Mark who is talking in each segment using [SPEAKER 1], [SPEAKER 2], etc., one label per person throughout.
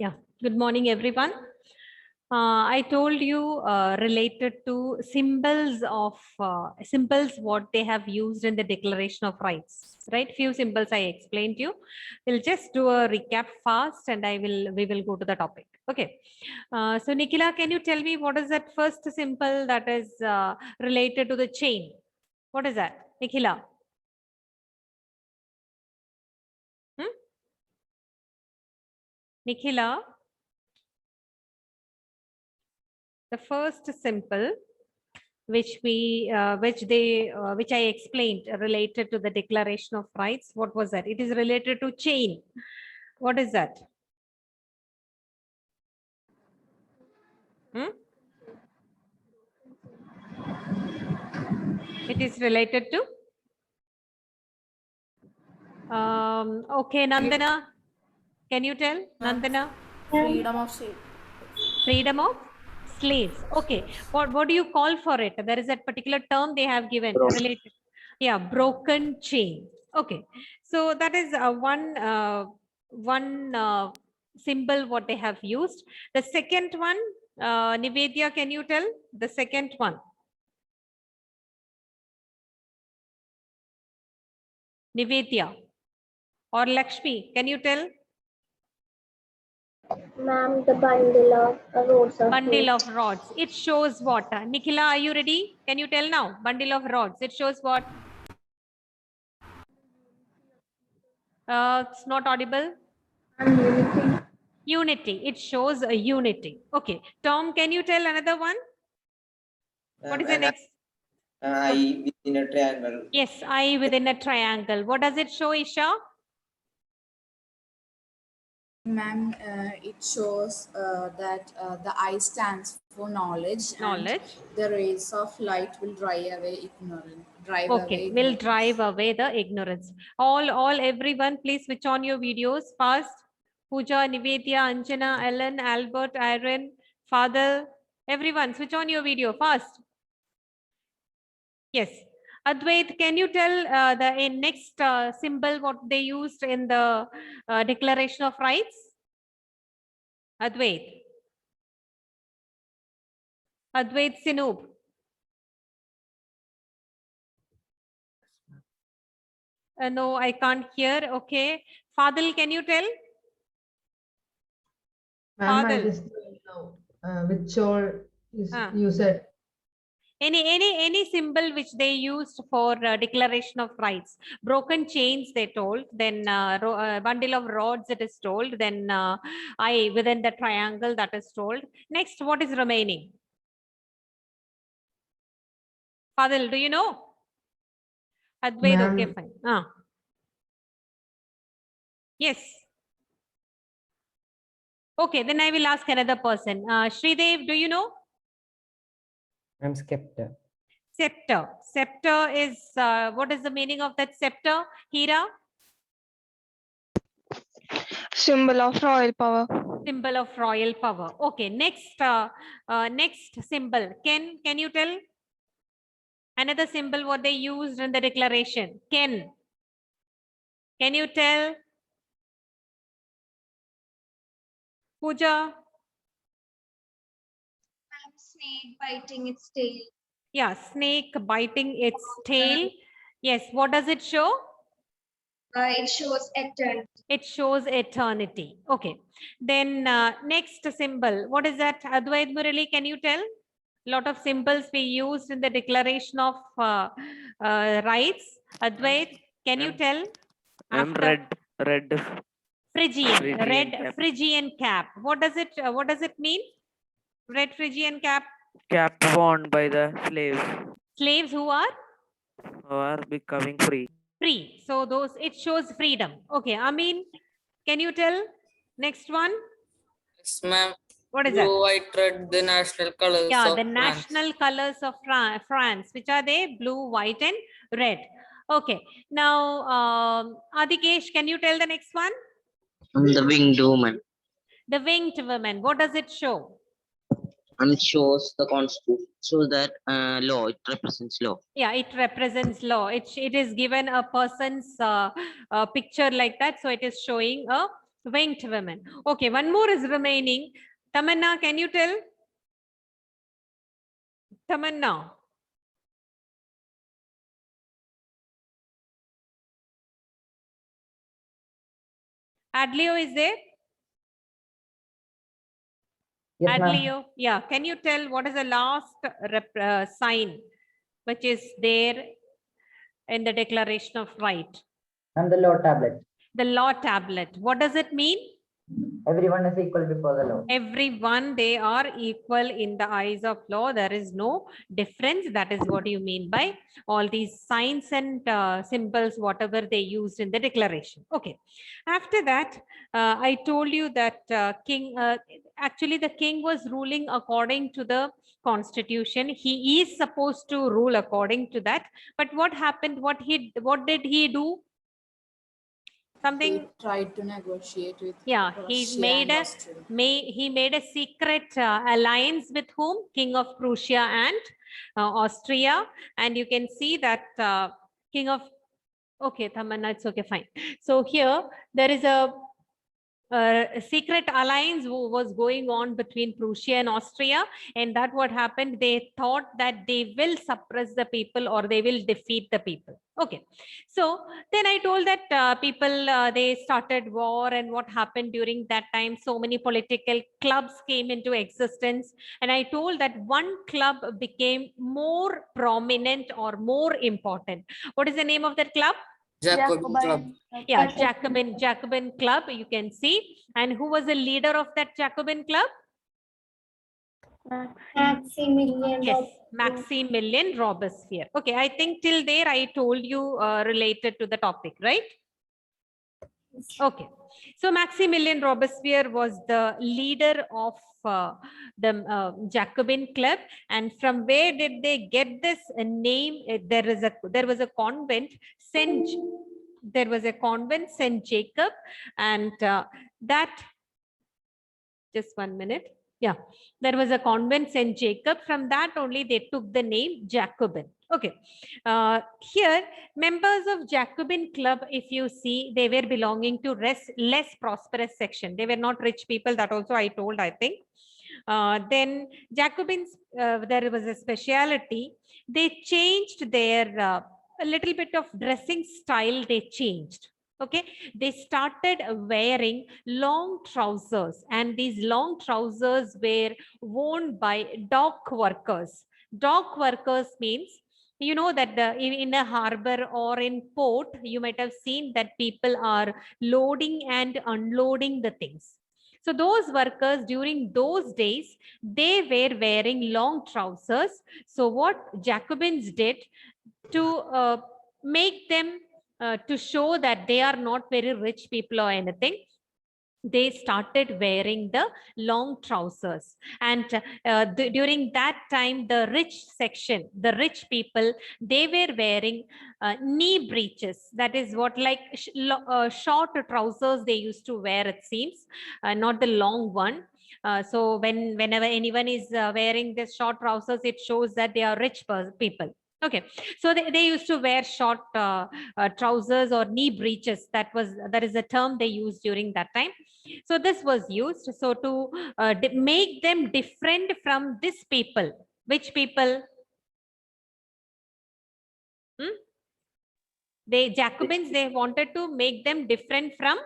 [SPEAKER 1] Yeah, good morning, everyone. I told you related to symbols what they have used in the Declaration of Rights, right? Few symbols I explained to you. We'll just do a recap fast, and we will go to the topic. Okay. So Nikhila, can you tell me what is that first symbol that is related to the chain? What is that, Nikhila? Nikhila, the first symbol which I explained related to the Declaration of Rights. What was that? It is related to chain. What is that? It is related to okay, Nandana, can you tell? Nandana?
[SPEAKER 2] Freedom of slave.
[SPEAKER 1] Freedom of slaves. Okay, what do you call for it? There is a particular term they have given related. Yeah, broken chain. Okay, so that is one symbol what they have used. The second one, Nivedya, can you tell the second one? Nivedya or Lakshmi, can you tell?
[SPEAKER 3] Ma'am, the bundle of rods.
[SPEAKER 1] Bundle of rods. It shows what? Nikhila, are you ready? Can you tell now? Bundle of rods. It shows what? It's not audible.
[SPEAKER 3] Unity.
[SPEAKER 1] Unity. It shows a unity. Okay. Tom, can you tell another one? What is the next?
[SPEAKER 4] Eye within a triangle.
[SPEAKER 1] Yes, eye within a triangle. What does it show, Isha?
[SPEAKER 2] Ma'am, it shows that the eye stands for knowledge.
[SPEAKER 1] Knowledge.
[SPEAKER 2] And the rays of light will drive away ignorance.
[SPEAKER 1] Will drive away the ignorance. All everyone, please switch on your videos fast. Pooja, Nivedya, Anjana, Ellen, Albert, Irene, Father, everyone, switch on your video fast. Yes. Advait, can you tell the next symbol what they used in the Declaration of Rights? Advait. Advait Sinoob. No, I can't hear. Okay. Fadil, can you tell?
[SPEAKER 5] Ma'am, I just don't know which all is you said.
[SPEAKER 1] Any symbol which they used for Declaration of Rights. Broken chains they told, then bundle of rods it is told, then eye within the triangle that is told. Next, what is remaining? Fadil, do you know? Advait, okay, fine. Yes. Okay, then I will ask another person. Shridev, do you know?
[SPEAKER 4] I'm scepter.
[SPEAKER 1] Scepter. Scepter is, what is the meaning of that scepter? Hira?
[SPEAKER 6] Symbol of royal power.
[SPEAKER 1] Symbol of royal power. Okay, next next symbol. Can you tell? Another symbol what they used in the declaration. Can you tell? Pooja?
[SPEAKER 3] Snake biting its tail.
[SPEAKER 1] Yeah, snake biting its tail. Yes, what does it show?
[SPEAKER 3] It shows eternity.
[SPEAKER 1] It shows eternity. Okay. Then next symbol. What is that? Advait Murali, can you tell? Lot of symbols we used in the Declaration of Rights. Advait, can you tell?
[SPEAKER 4] Red.
[SPEAKER 1] Phrygian. Red Phrygian cap. What does it mean? Red Phrygian cap.
[SPEAKER 4] Cap worn by the slaves
[SPEAKER 1] Slaves who are
[SPEAKER 4] becoming free.
[SPEAKER 1] Free. So it shows freedom. Okay. Amin, can you tell? Next one.
[SPEAKER 7] Yes, ma'am.
[SPEAKER 1] What is
[SPEAKER 7] Blue,
[SPEAKER 1] that?
[SPEAKER 7] white, red, the national colors.
[SPEAKER 1] Yeah,
[SPEAKER 7] of
[SPEAKER 1] the
[SPEAKER 7] France.
[SPEAKER 1] national colors of France. Which are they? Blue, white, and red. Okay. Now, Adikesh, can you tell the next one?
[SPEAKER 8] The winged woman.
[SPEAKER 1] The winged woman. What does it show?
[SPEAKER 8] And shows the constitution. Shows that law. It represents law.
[SPEAKER 1] Yeah, it represents law. It is given a person's picture like that. So it is showing a Winged women. Okay, one more is remaining. Tamanna, can you tell? Tamanna. Adlio is there?
[SPEAKER 9] Yes, ma'am.
[SPEAKER 1] Adlio, yeah. Can you tell what is the last sign which is there in the Declaration of Right?
[SPEAKER 9] And the law tablet.
[SPEAKER 1] The law tablet. What does it mean?
[SPEAKER 9] Everyone is equal before the law.
[SPEAKER 1] Everyone, they are equal in the eyes of law. There is no difference. That is what you mean by all these signs and symbols, whatever they used in the declaration. Okay. After that, I told you that actually the king was ruling according to the constitution. He is supposed to rule according to that. But what happened? What did he do? Something
[SPEAKER 2] He tried to negotiate with
[SPEAKER 1] he
[SPEAKER 2] Russia
[SPEAKER 1] made
[SPEAKER 2] and
[SPEAKER 1] a he made a secret alliance with whom? King of Prussia and Austria, and you can see that king of okay, Tamanna, it's okay, fine. So here there is a secret alliance was going on between Prussia and Austria, and that what happened, they thought that they will suppress the people or they will defeat the people. Okay, so then I told that people they started war, and what happened during that time, so many political clubs came into existence, and I told that one club became more prominent or more important. What is the name of that club?
[SPEAKER 7] Jacobin Club.
[SPEAKER 1] Yeah, Jacobin Club, you can see. And who was the leader of that Jacobin Club?
[SPEAKER 3] Maximilian.
[SPEAKER 1] Yes, Maximilian Robespierre. Okay, I think till there I told you related to the topic, right? Okay, so Maximilian Robespierre was the leader of the Jacobin Club, and from where did they get this name? There was a convent Saint Jacob, and that just 1 minute. Yeah, there was a convent Saint Jacob. From that only they took the name Jacobin. Okay, here members of Jacobin Club, if you see, they were belonging to less prosperous section. They were not rich people. That also I told, I think. Then Jacobins, there was a speciality. They changed their a little bit of dressing style. They changed. Okay, they started wearing long trousers, and these long trousers were worn by dock workers. Dock workers means, you know, that in a harbor or in port, you might have seen that people are loading and unloading the things. So those workers during those days, they were wearing long trousers. So what Jacobins did to make them to show that they are not very rich people or anything, they started wearing the long trousers. And during that time, the rich section, the rich people, they were wearing knee breeches. That is what, like short trousers they used to wear, it seems, not the long one. So whenever anyone is wearing this short trousers, it shows that they are rich people. Okay, so they used to wear short trousers or knee breeches. That is the term they used during that time. So this was used so to make them different from this people. Which people? Jacobins, they wanted to make them different from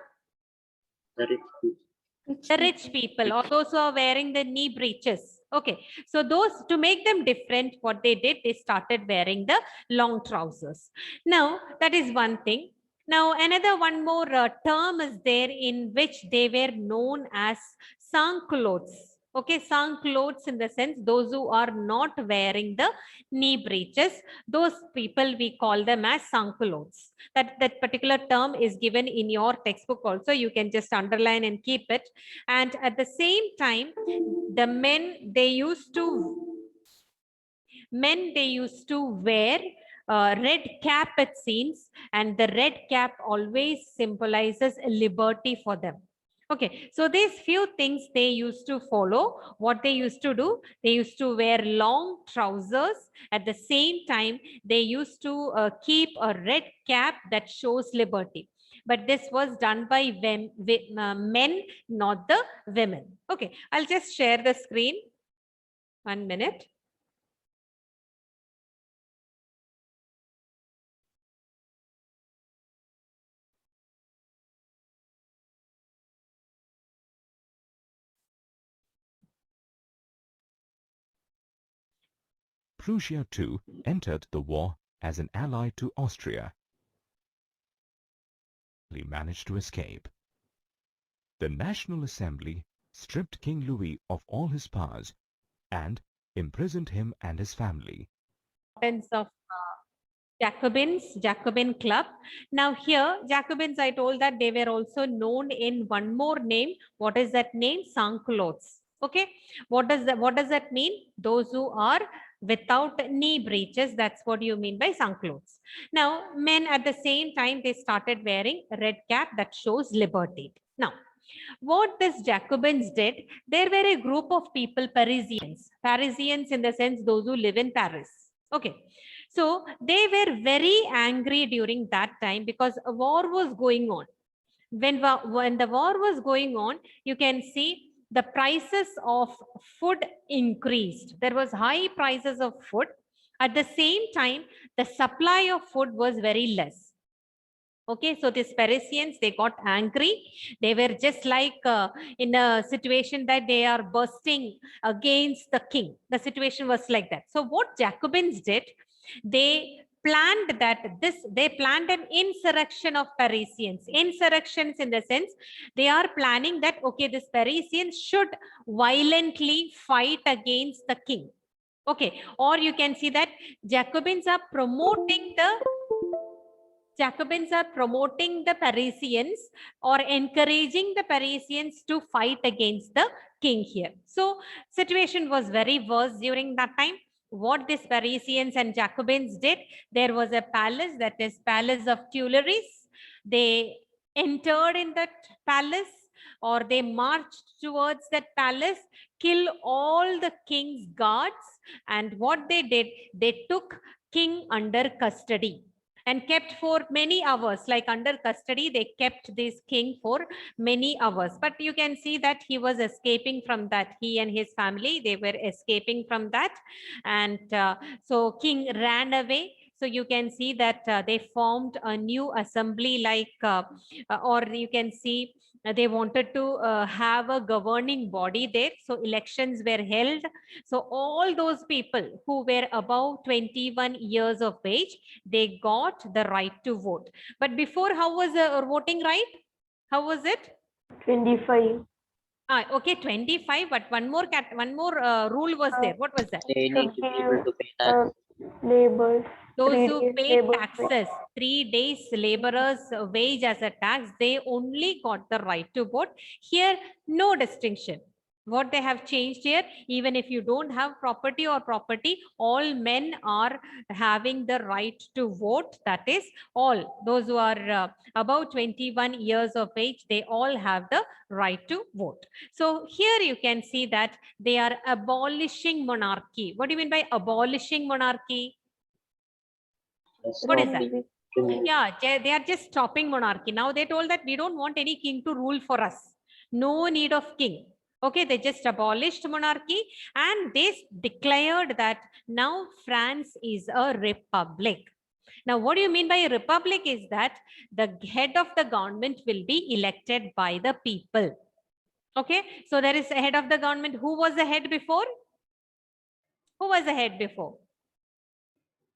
[SPEAKER 1] the rich people, or those who are wearing the knee breeches. Okay, so those, to make them different, what they did, they started wearing the long trousers. Now that is one thing. Now another one more term is there in which they were known as sans-culottes. Okay, sans-culottes in the sense those who are not wearing the knee breeches, those people we call them as sans-culottes. That particular term is given in your textbook also. You can just underline and keep it. And at the same time, the men, they used to wear red cap, it seems, and the red cap always symbolizes liberty for them. Okay, so these few things they used to follow. What they used to do, they used to wear long trousers. At the same time, they used to keep a red cap that shows liberty. but this was done by men, not the women. Okay, I'll just share the screen. 1 minute.
[SPEAKER 10] Prussia too entered the war as an ally to Austria. He managed to escape. The National Assembly stripped King Louis of all his powers and imprisoned him and his family.
[SPEAKER 1] Of Jacobin club. Now here, Jacobins, I told that they were also known in one more name. What is that name? Sans-culottes. Okay. What does that mean? Those who are without knee breeches. That's what you mean by sans-culottes. Now, men at the same time, they started wearing a red cap that shows liberty. Now, what this Jacobins did, there were a group of people, Parisians in the sense those who live in Paris. Okay. So they were very angry during that time because a war was going on. When the war was going on, you can see the prices of food increased. There was high prices of food. At the same time, the supply of food was very less. Okay, so these Parisians, they got angry. They were just like in a situation that they are bursting against the king. The situation was like that. So what Jacobins did, they planned an insurrection of Parisians. Insurrections in the sense, they are planning that, okay, this Parisians should violently fight against the king. Okay, or you can see that Jacobins are promoting the Parisians or encouraging the Parisians to fight against the king here. So situation was very worse during that time. What these Parisians and Jacobins did, there was a palace, that is Palace of Tuileries. They entered in that palace, or they marched towards that palace, kill all the king's guards, and what they did, they took king under custody and kept for many hours, like under custody, they kept this king for many hours. But you can see that he was escaping from that. He and his family, they were escaping from that. And so king ran away. So you can see that they formed a new assembly, like, or you can see they wanted to have a governing body there. So elections were held. So all those people who were above 21 years of age, they got the right to vote. But before, how was the voting right? How was it?
[SPEAKER 3] 25.
[SPEAKER 1] Okay, 25. But one more rule was there. What was that?
[SPEAKER 8] They need to be able to pay tax.
[SPEAKER 3] Labor.
[SPEAKER 1] Those who paid taxes, 3 days laborers' wage as a tax, they only got the right to vote. Here, no distinction. What they have changed here, even if you don't have property or property, all men are having the right to vote. That is, all those who are above 21 years of age, they all have the right to vote. So here you can see that they are abolishing monarchy. What do you mean by abolishing monarchy? What is that? Yeah, they are just stopping monarchy. Now they told that we don't want any king to rule for us. No need of king. Okay, they just abolished monarchy and they declared that now France is a republic. Now, what do you mean by a republic is that the head of the government will be elected by the people. Okay, so there is a head of the government. Who was the head before? Who was the head before?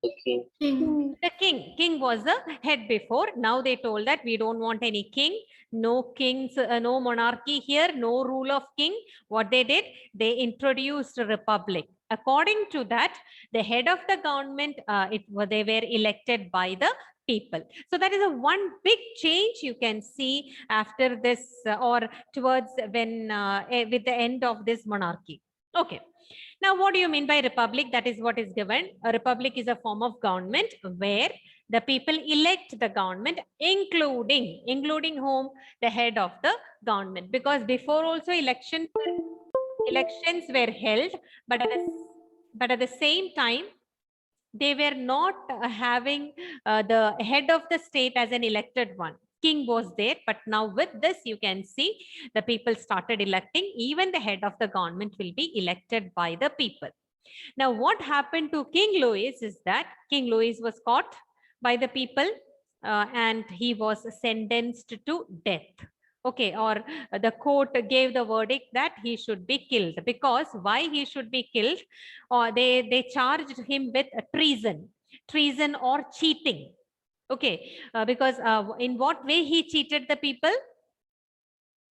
[SPEAKER 8] Okay.
[SPEAKER 1] The king. King was the head before. Now they told that we don't want any king, no kings, no monarchy here, no rule of king. What they did, they introduced a republic. According to that, the head of the government, they were elected by the people. So that is a one big change you can see after this, or towards when with the end of this monarchy. Okay. Now, what do you mean by republic? That is what is given. A republic is a form of government where the people elect the government, including whom? The head of the government. Because before also elections were held, but at the same time, they were not having the head of the state as an elected one. king was there, but now with this, you can see the people started electing. Even the head of the government will be elected by the people. Now, what happened to King Louis is that King Louis was caught by the people and he was sentenced to death. Okay, or the court gave the verdict that he should be killed. Because why he should be killed? Or they charged him with treason or cheating. Okay, because in what way he cheated the people?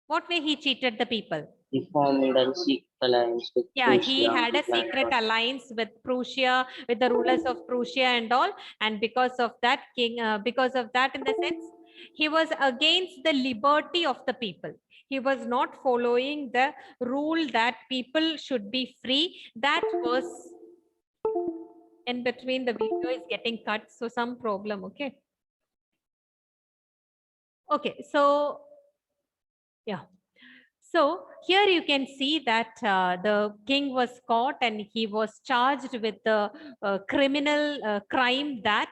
[SPEAKER 1] What way he cheated the people?
[SPEAKER 8] He formed a secret alliance with
[SPEAKER 1] Yeah, he
[SPEAKER 8] Prussia
[SPEAKER 1] had a
[SPEAKER 8] and
[SPEAKER 1] secret alliance with Prussia, with the rulers of Prussia and all. And because of that, because of that, in the sense, he was against the liberty of the people. He was not following the rule that people should be free. That was in between. The video is getting cut, so some problem. Okay. Okay, so yeah. So here you can see that the king was caught and he was charged with the criminal crime that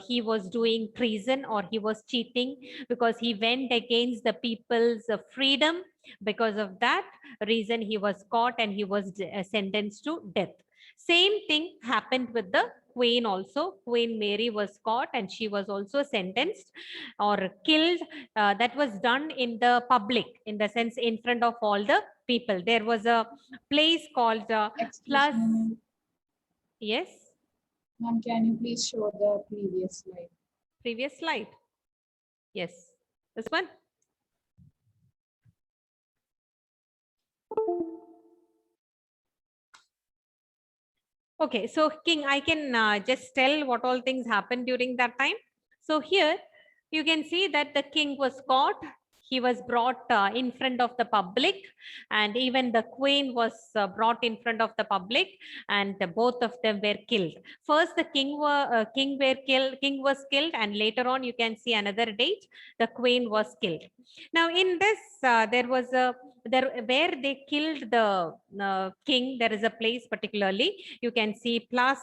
[SPEAKER 1] he was doing treason or he was cheating because he went against the people's freedom. Because of that reason, he was caught and he was sentenced to death. Same thing happened with the Queen also. Queen Mary was caught and she was also sentenced or killed. That was done in the public, in the sense in front of all the people. There was a place called
[SPEAKER 2] Excuse
[SPEAKER 1] Plus.
[SPEAKER 2] me,
[SPEAKER 1] Yes,
[SPEAKER 2] ma'am, can you please show the previous slide?
[SPEAKER 1] previous slide. Yes, this one. Okay, so King, I can just tell what all things happened during that time. So here you can see that the king was caught. He was brought in front of the public, and even the queen was brought in front of the public, and both of them were killed. First, the king was killed, and later on you can see another date, the queen was killed. Now in this, there was a where they killed the king. There is a place particularly you can see Place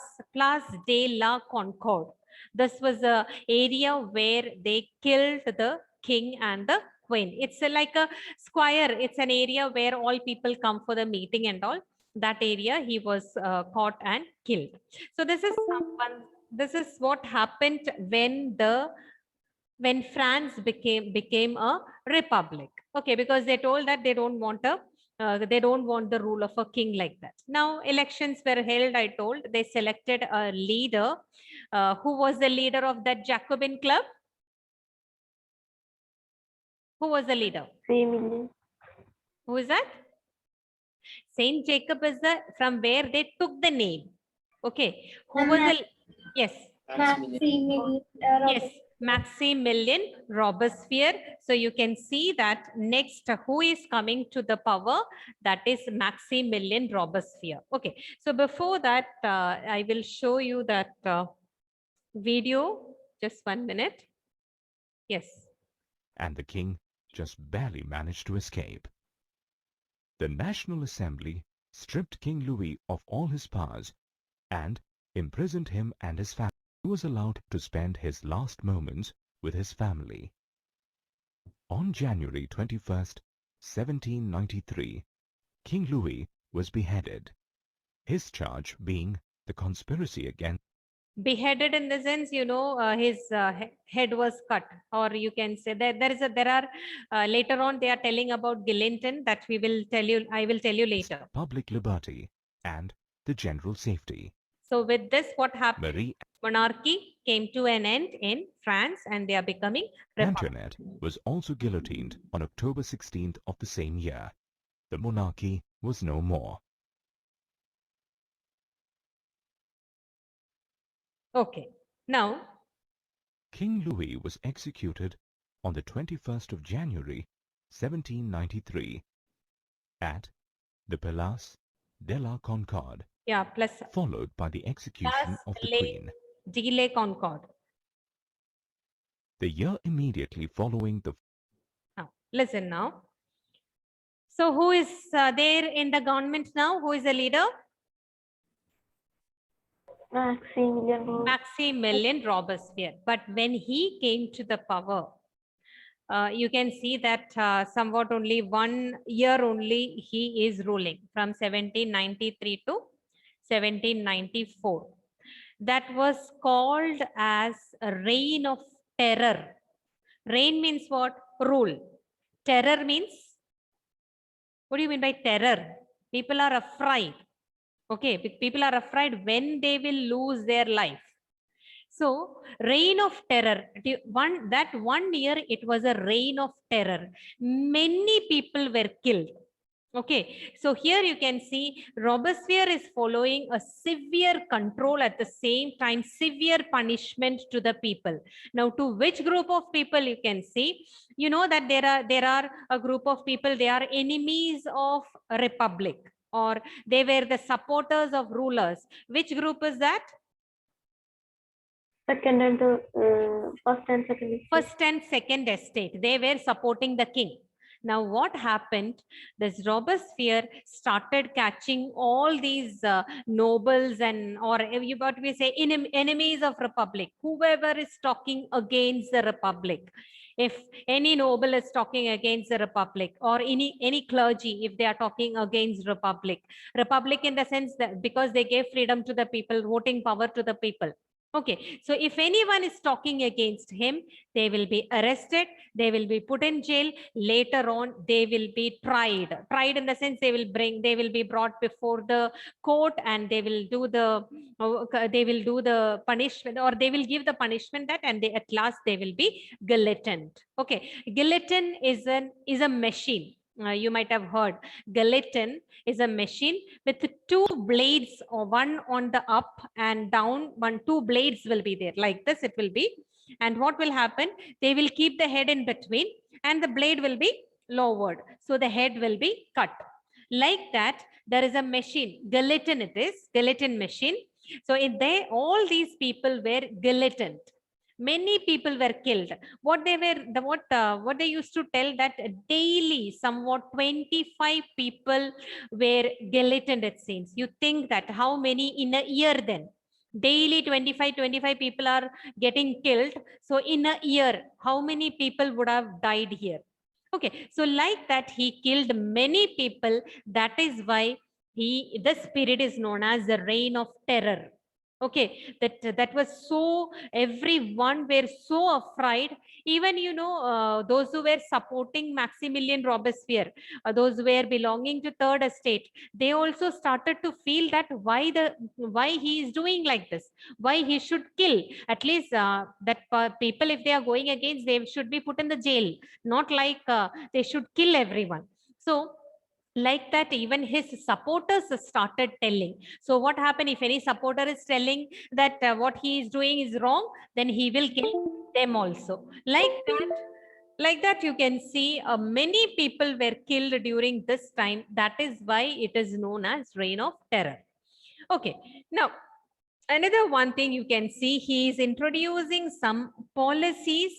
[SPEAKER 1] de la Concorde. This was a area where they killed the king and the queen. It's like a square. It's an area where all people come for the meeting and all. That area he was caught and killed. So this is what happened when France became a republic. Okay, because they told that they don't want the rule of a king like that. Now elections were held. I told they selected a leader. Who was the leader of that Jacobin club? Who was the leader?
[SPEAKER 3] 3 million.
[SPEAKER 1] Who is that? Saint Jacob is from where they took the name. Okay. Who was the? Yes. Yes. Maximilian Robespierre. So you can see that next who is coming to the power, that is Maximilian Robespierre. Okay, so before that I will show you that video. Just 1 minute. Yes.
[SPEAKER 10] And the king just barely managed to escape. The National Assembly stripped King Louis of all his powers and imprisoned him and his family. He was allowed to spend his last moments with his family. On January 21st, 1793, King Louis was beheaded, his charge being the conspiracy against.
[SPEAKER 1] Beheaded in the sense, his head was cut, or you can say that there are later on they are telling about guillotine that I will tell you later.
[SPEAKER 10] Public liberty and the general safety.
[SPEAKER 1] So with this, what happened?
[SPEAKER 10] Marie
[SPEAKER 1] Monarchy came to an end in France and they are becoming republic.
[SPEAKER 10] Antoinette was also guillotined on October 16th of the same year. The monarchy was no more.
[SPEAKER 1] Okay, now
[SPEAKER 10] King Louis was executed on the 21st of January 1793 at the Place de la Concorde, followed by the execution of the Queen.
[SPEAKER 1] De la Concorde.
[SPEAKER 10] The year immediately following the...
[SPEAKER 1] Now, listen now. So who is there in the government now? Who is the leader? Maximilian Robespierre. But when he came to the power, you can see that somewhat only 1 year only he is ruling, from 1793 to 1794. That was called as a reign of terror. Reign means what? Rule. Terror means, what do you mean by terror? People are afraid. Okay, people are afraid when they will lose their life. So, reign of terror. That 1 year, it was a reign of terror. Many people were killed. Okay, so here you can see Robespierre is following a severe control, at the same time severe punishment to the people. Now, to which group of people you can see? You know that there are a group of people, they are enemies of a republic, or they were the supporters of rulers. Which group is that?
[SPEAKER 3] Second and first and second estate.
[SPEAKER 1] First and second estate. They were supporting the king. Now, what happened? This Robespierre started catching all these nobles and, or what we say, enemies of republic. Whoever is talking against the republic. If any noble is talking against the republic, or any clergy, if they are talking against republic in the sense that because they gave freedom to the people, voting power to the people. Okay, so if anyone is talking against him, they will be arrested, they will be put in jail. Later on, they will be tried. Tried in the sense they will be brought before the court, and they will do the punishment, or they will give the punishment that, and at last they will be guillotined. Okay, guillotine is a machine. You might have heard. Guillotine is a machine with 2 blades, or one on the up and down. 2 blades will be there, like this it will be. And what will happen? They will keep the head in between, and the blade will be lowered, so the head will be cut. Like that, there is a machine, guillotine it is, guillotine machine. So all these people were guillotined. Many people were killed. What they used to tell, that daily somewhat 25 people were guillotined, it seems. You think that how many in a year then? Daily 25 people are getting killed. So in a year, how many people would have died here? Okay, so like that, he killed many people. That is why this period is known as the reign of terror. Okay, that was so, everyone were so afraid. Even, those who were supporting Maximilian Robespierre, those who were belonging to Third Estate, they also started to feel that why he is doing like this, why he should kill. At least people, if they are going against, they should be put in the jail, not like they should kill everyone. So like that, even his supporters started telling. So what happened? If any supporter is telling that what he is doing is wrong, then he will kill them also. Like that, you can see many people were killed during this time. That is why it is known as reign of terror. Okay, now another one thing you can see, he is introducing some policies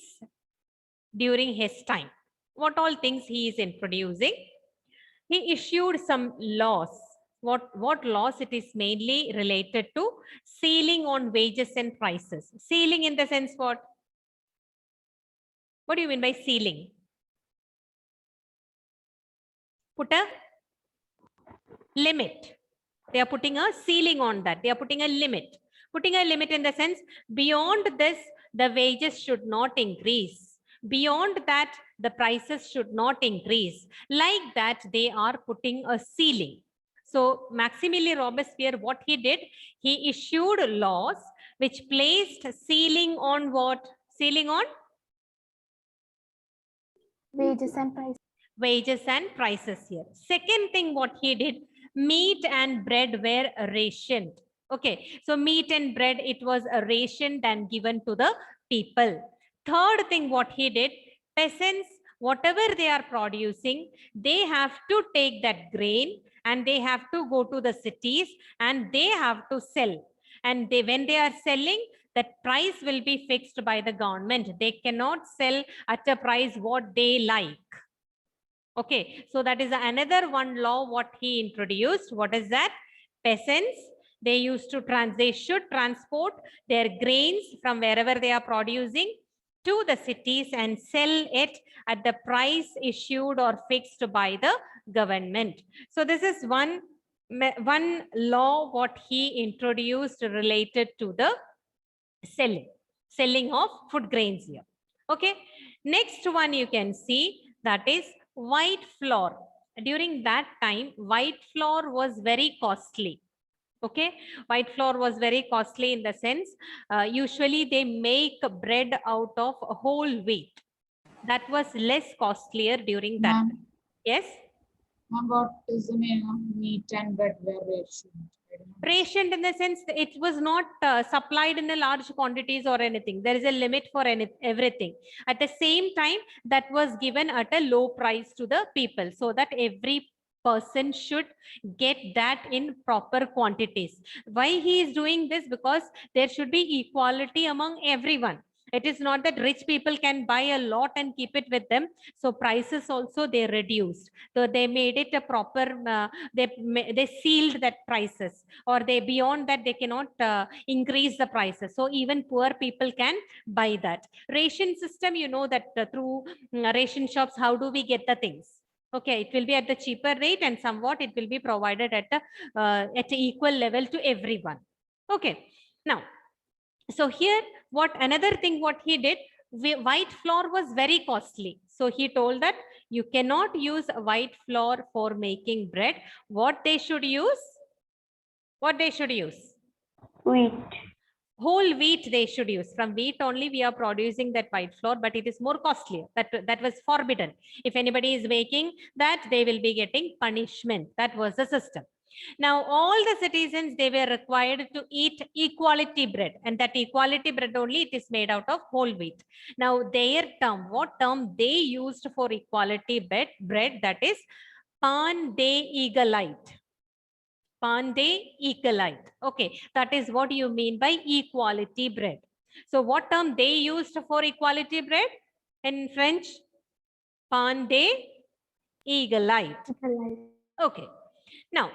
[SPEAKER 1] during his time. What all things he is introducing? He issued some laws. What laws? It is mainly related to ceiling on wages and prices. Ceiling in the sense what? What do you mean by ceiling? Put a limit. They are putting a ceiling on that. They are putting a limit. Putting a limit in the sense, beyond this, the wages should not increase. Beyond that, the prices should not increase. Like that, they are putting a ceiling. So Maximilien Robespierre, what he did, he issued laws which placed ceiling on what? Ceiling on?
[SPEAKER 3] Wages and prices.
[SPEAKER 1] Wages and prices here. Second thing what he did, meat and bread were rationed. Okay, so meat and bread, it was rationed and given to the people. Third thing what he did, peasants, whatever they are producing, they have to take that grain and they have to go to the cities and they have to sell. And when they are selling, that price will be fixed by the government. They cannot sell at a price what they like. Okay, so that is another one law what he introduced. What is that? Peasants, they used to they should transport their grains from wherever they are producing to the cities and sell it at the price issued or fixed by the government. So this is one law what he introduced related to the selling of food grains here. Okay, next one you can see, that is white flour. During that time, white flour was very costly. Okay, white flour was very costly in the sense, usually they make bread out of whole wheat. That was less costlier during that
[SPEAKER 2] Ma'am.
[SPEAKER 1] time. Yes.
[SPEAKER 2] Ma'am, what is the meaning of meat and bread were rationed? I don't know.
[SPEAKER 1] Rationed in the sense that it was not supplied in a large quantities or anything. There is a limit for everything. At the same time, that was given at a low price to the people, so that every person should get that in proper quantities. Why he is doing this? Because there should be equality among everyone. It is not that rich people can buy a lot and keep it with them. So prices also they reduced. So they made it a proper, they sealed that prices, or they beyond that they cannot increase the prices. So even poor people can buy that. Ration system, you know that through ration shops, how do we get the things? Okay, it will be at the cheaper rate and somewhat it will be provided at the equal level to everyone. Okay, now, so here what another thing what he did, white flour was very costly. So he told that you cannot use white flour for making bread. What they should use? What they should use?
[SPEAKER 3] Wheat.
[SPEAKER 1] Whole wheat they should use. From wheat only we are producing that white flour, but it is more costly. That was forbidden. If anybody is making that, they will be getting punishment. That was the system. Now all the citizens, they were required to eat equality bread, and that equality bread only, it is made out of whole wheat. Now their term, what term they used for equality bread, that is pan de eaglite. Pan de eaglite. Okay, that is what you mean by equality bread. So what term they used for equality bread in French? Pan de eaglite. Okay, now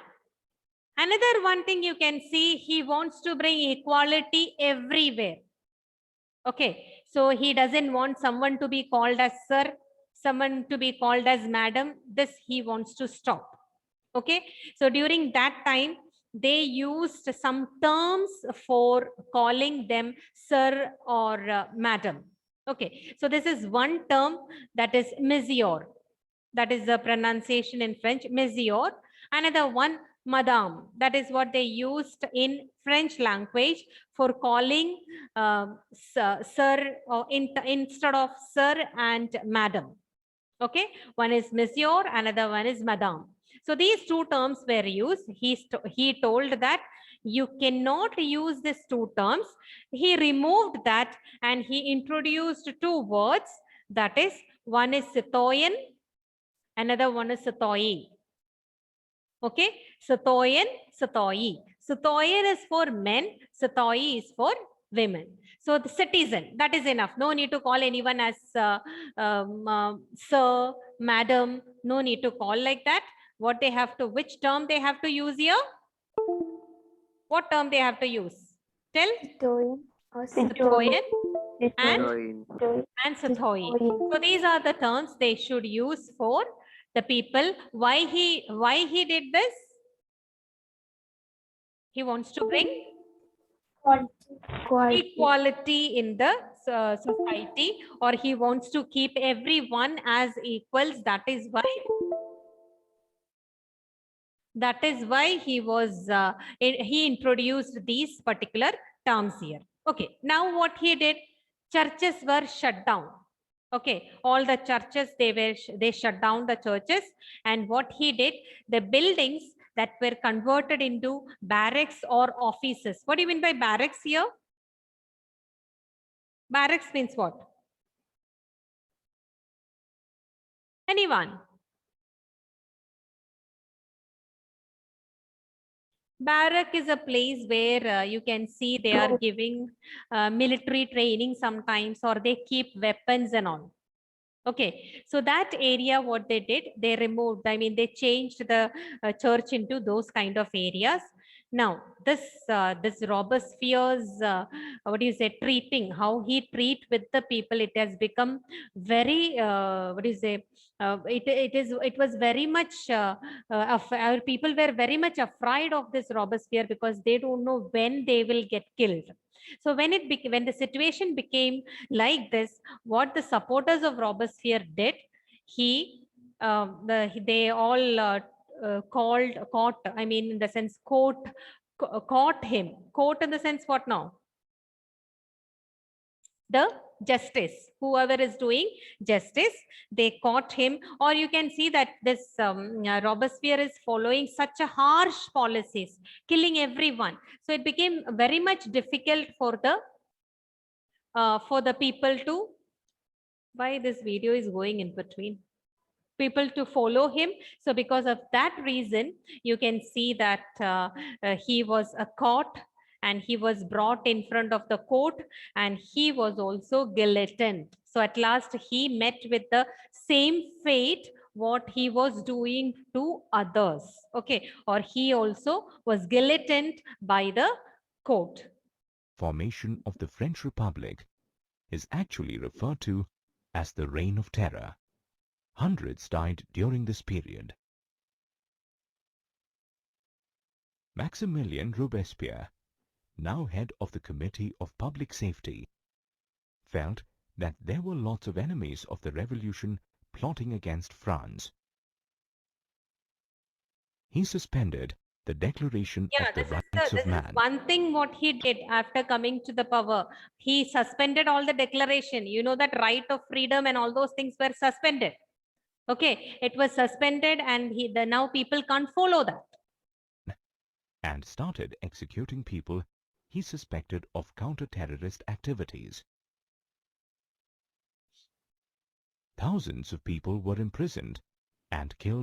[SPEAKER 1] another one thing you can see, he wants to bring equality everywhere. Okay, so he doesn't want someone to be called as sir, someone to be called as madam. This he wants to stop. Okay, so during that time, they used some terms for calling them sir or madam. Okay, so this is one term, that is monsieur. That is the pronunciation in French, monsieur. Another one, madame. That is what they used in French language for calling sir, or instead of sir and madam. Okay, one is monsieur, another one is madame. So these two terms were used. He told that you cannot use these two terms. He removed that and he introduced two words. That is, one is citoyen, another one is citoyen. Okay, citoyen, citoyen. Citoyen is for men, citoyen is for women. So the citizen, that is enough. No need to call anyone as sir, madam. No need to call like that. What they have to, which term they have to use here? What term they have to use? Tell. Citoyen and citoyen. So these are the terms they should use for the people. Why he did this? He wants to bring equality in the society, or he wants to keep everyone as equals. That is why he was he introduced these particular terms here. Okay, now what he did, churches were shut down. Okay, all the churches, they shut down the churches, and what he did, the buildings that were converted into barracks or offices. What do you mean by barracks here? Barracks means what? Anyone? Barrack is a place where you can see they are giving military training sometimes, or they keep weapons and all. Okay, so that area, what they did, they removed, I mean, they changed the church into those kind of areas. Now, this Robespierre's what do you say, treating, how he treat with the people, it has become very what do you say? It was very much our people were very much afraid of this Robespierre because they don't know when they will get killed. So when the situation became like this, what the supporters of Robespierre did, they all caught, I mean, in the sense, caught him. Caught in the sense, what now? The justice, whoever is doing justice, they caught him. Or you can see that this Robespierre is following such a harsh policies, killing everyone. So it became very much difficult for the people to, why this video is going in between, people to follow him. So because of that reason, you can see that he was caught and he was brought in front of the court, and he was also guillotined. So at last he met with the same fate what he was doing to others. Okay, or he also was guillotined by the court.
[SPEAKER 10] Formation of the French Republic is actually referred to as the Reign of Terror. Hundreds died during this period. Maximilien Robespierre, now head of the Committee of Public Safety, felt that there were lots of enemies of the revolution plotting against France. He suspended the Declaration of the Rights of Man.
[SPEAKER 1] One thing what he did after coming to the power, he suspended all the declaration. You know that right of freedom and all those things were suspended. Okay, it was suspended, and now people can't follow that.
[SPEAKER 10] And started executing people he suspected of counter-terrorist activities. Thousands of people were imprisoned and killed